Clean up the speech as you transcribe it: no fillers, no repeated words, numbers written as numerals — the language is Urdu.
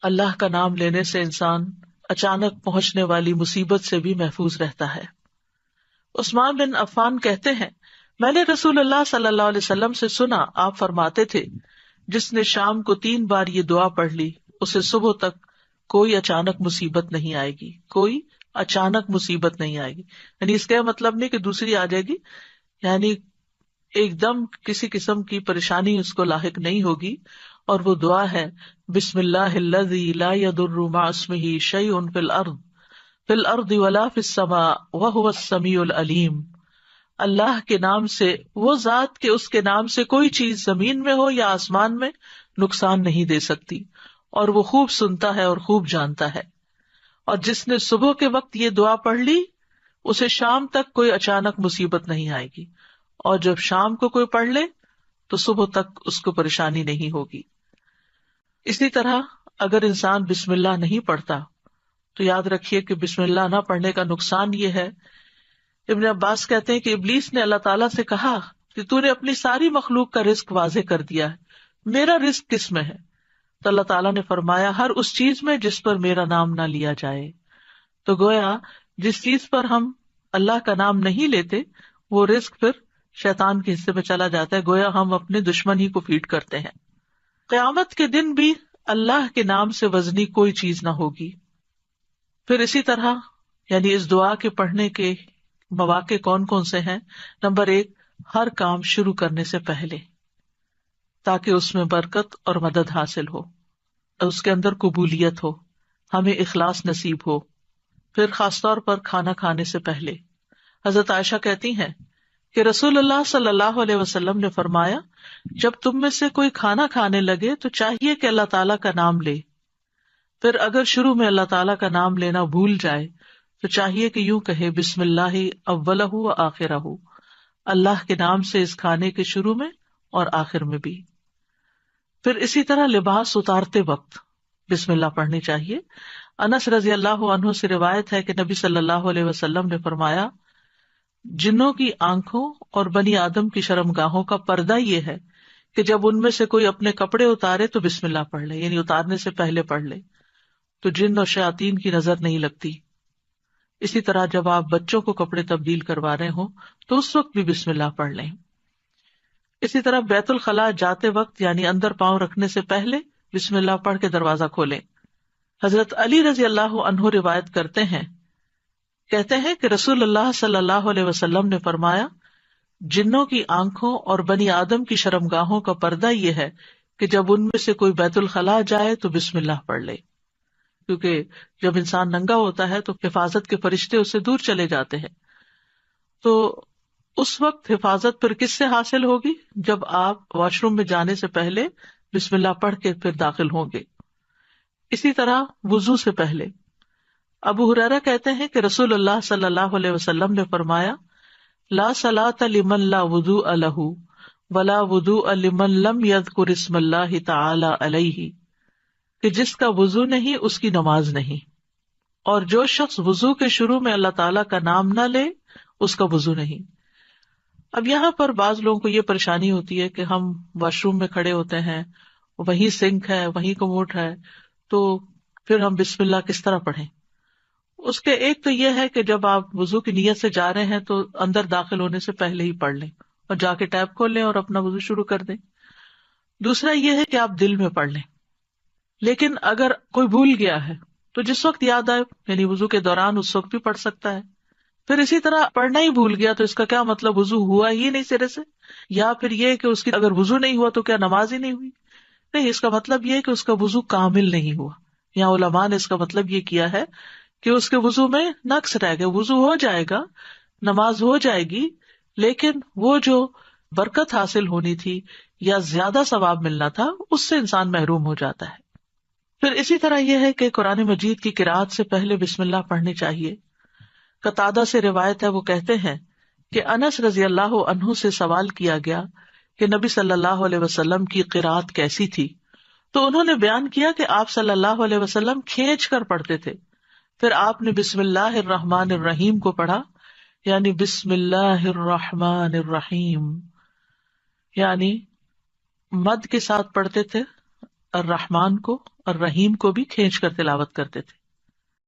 اللہ کا نام لینے سے انسان اچانک پہنچنے والی مصیبت سے بھی محفوظ رہتا ہے۔ عثمان بن عفان کہتے ہیں، میں نے رسول اللہ صلی اللہ علیہ وسلم سے سنا، آپ فرماتے تھے، جس نے شام کو 3 بار یہ دعا پڑھ لی اسے صبح تک کوئی اچانک مصیبت نہیں آئے گی، کوئی اچانک مصیبت نہیں آئے گی۔ یعنی اس کا مطلب نہیں کہ دوسری آ جائے گی، یعنی ایک دم کسی قسم کی پریشانی اس کو لاحق نہیں ہوگی۔ اور وہ دعا ہے، بسم اللہ الذی لا یضر مع اسمہ شیء فی الارض ولا فی السماء وہو السمیع العلیم۔ اللہ کے نام سے، وہ ذات کہ اس کے نام سے کوئی چیز زمین میں ہو یا آسمان میں نقصان نہیں دے سکتی، اور وہ خوب سنتا ہے اور خوب جانتا ہے۔ اور جس نے صبح کے وقت یہ دعا پڑھ لی اسے شام تک کوئی اچانک مصیبت نہیں آئے گی، اور جب شام کو کوئی پڑھ لے تو صبح تک اس کو پریشانی نہیں ہوگی۔ اسی طرح اگر انسان بسم اللہ نہیں پڑھتا تو یاد رکھیے کہ بسم اللہ نہ پڑھنے کا نقصان یہ ہے، ابن عباس کہتے ہیں کہ ابلیس نے اللہ تعالیٰ سے کہا کہ تو نے اپنی ساری مخلوق کا رزق واضح کر دیا ہے، میرا رزق کس میں ہے؟ تو اللہ تعالیٰ نے فرمایا، ہر اس چیز میں جس پر میرا نام نہ لیا جائے۔ تو گویا جس چیز پر ہم اللہ کا نام نہیں لیتے وہ رزق پھر شیطان کے حصے میں چلا جاتا ہے، گویا ہم اپنے دشمن ہی کو فیڈ کرتے ہیں۔ قیامت کے دن بھی اللہ کے نام سے وزنی کوئی چیز نہ ہوگی۔ پھر اسی طرح یعنی اس دعا کے پڑھنے کے مواقع کون کون سے ہیں؟ نمبر 1، ہر کام شروع کرنے سے پہلے، تاکہ اس میں برکت اور مدد حاصل ہو، اس کے اندر قبولیت ہو، ہمیں اخلاص نصیب ہو۔ پھر خاص طور پر کھانا کھانے سے پہلے حضرت عائشہ کہتی ہیں کہ رسول اللہ صلی اللہ علیہ وسلم نے فرمایا، جب تم میں سے کوئی کھانا کھانے لگے تو چاہیے کہ اللہ تعالیٰ کا نام لے، پھر اگر شروع میں اللہ تعالیٰ کا نام لینا بھول جائے تو چاہیے کہ یوں کہے، بسم اللہ اولہ و آخرہ، اللہ کے نام سے اس کھانے کے شروع میں اور آخر میں بھی۔ پھر اسی طرح لباس اتارتے وقت بسم اللہ پڑھنی چاہیے۔ انس رضی اللہ عنہ سے روایت ہے کہ نبی صلی اللہ علیہ وسلم نے فرمایا، جنوں کی آنکھوں اور بنی آدم کی شرمگاہوں کا پردہ یہ ہے کہ جب ان میں سے کوئی اپنے کپڑے اتارے تو بسم اللہ پڑھ لے، یعنی اتارنے سے پہلے پڑھ لے، تو جن اور شیاطین کی نظر نہیں لگتی۔ اسی طرح جب آپ بچوں کو کپڑے تبدیل کروا رہے ہوں تو اس وقت بھی بسم اللہ پڑھ لیں۔ اسی طرح بیت الخلاء جاتے وقت یعنی اندر پاؤں رکھنے سے پہلے بسم اللہ پڑھ کے دروازہ کھولیں۔ حضرت علی رضی اللہ عنہ روایت کرتے ہیں، کہتے ہیں کہ رسول اللہ صلی اللہ علیہ وسلم نے فرمایا، جنوں کی آنکھوں اور بنی آدم کی شرمگاہوں کا پردہ یہ ہے کہ جب ان میں سے کوئی بیت الخلاء جائے تو بسم اللہ پڑھ لے، کیونکہ جب انسان ننگا ہوتا ہے تو حفاظت کے فرشتے اس سے دور چلے جاتے ہیں۔ تو اس وقت حفاظت پھر کس سے حاصل ہوگی؟ جب آپ واش روم میں جانے سے پہلے بسم اللہ پڑھ کے پھر داخل ہوں گے۔ اسی طرح وضو سے پہلے ابو ہریرہ کہتے ہیں کہ رسول اللہ صلی اللہ علیہ وسلم نے فرمایا، لا صلاۃ لمن لا وضوء لہ ولا وضوء لمن لم یذکر اسم اللہ تعالی علیہ، کہ جس کا وضو نہیں اس کی نماز نہیں، اور جو شخص وضو کے شروع میں اللہ تعالیٰ کا نام نہ لے اس کا وضو نہیں۔ اب یہاں پر بعض لوگوں کو یہ پریشانی ہوتی ہے کہ ہم واش روم میں کھڑے ہوتے ہیں، وہیں سنک ہے، وہیں کموڈ ہے، تو پھر ہم بسم اللہ کس طرح پڑھیں؟ اس کے ایک تو یہ ہے کہ جب آپ وضو کی نیت سے جا رہے ہیں تو اندر داخل ہونے سے پہلے ہی پڑھ لیں اور جا کے ٹیپ کھول لیں اور اپنا وضو شروع کر دیں۔ دوسرا یہ ہے کہ آپ دل میں پڑھ لیں، لیکن اگر کوئی بھول گیا ہے تو جس وقت یاد آئے یعنی وضو کے دوران اس وقت بھی پڑھ سکتا ہے۔ پھر اسی طرح پڑھنا ہی بھول گیا تو اس کا کیا مطلب وضو ہوا ہی نہیں سرے سے، یا پھر یہ کہ اس کی اگر وضو نہیں ہوا تو کیا نماز ہی نہیں ہوئی؟ نہیں، اس کا مطلب یہ کہ اس کا وضو کامل نہیں ہوا۔ یہاں علماء نے اس کا مطلب یہ کیا ہے کہ اس کے وضو میں نقص رہ گیا، وضو ہو جائے گا، نماز ہو جائے گی، لیکن وہ جو برکت حاصل ہونی تھی یا زیادہ ثواب ملنا تھا اس سے انسان محروم ہو جاتا ہے۔ پھر اسی طرح یہ ہے کہ قرآن مجید کی قرأت سے پہلے بسم اللہ پڑھنی چاہیے۔ قتادہ سے روایت ہے، وہ کہتے ہیں کہ انس رضی اللہ عنہ سے سوال کیا گیا کہ نبی صلی اللہ علیہ وسلم کی قرأت کیسی تھی، تو انہوں نے بیان کیا کہ آپ صلی اللہ علیہ وسلم کھینچ کر پڑھتے تھے، پھر آپ نے بسم اللہ الرحمن الرحیم کو پڑھا، یعنی بسم اللہ الرحمن الرحیم، یعنی مد کے ساتھ پڑھتے تھے، الرحمن کو اور رحیم کو بھی کھینچ کر تلاوت کرتے تھے.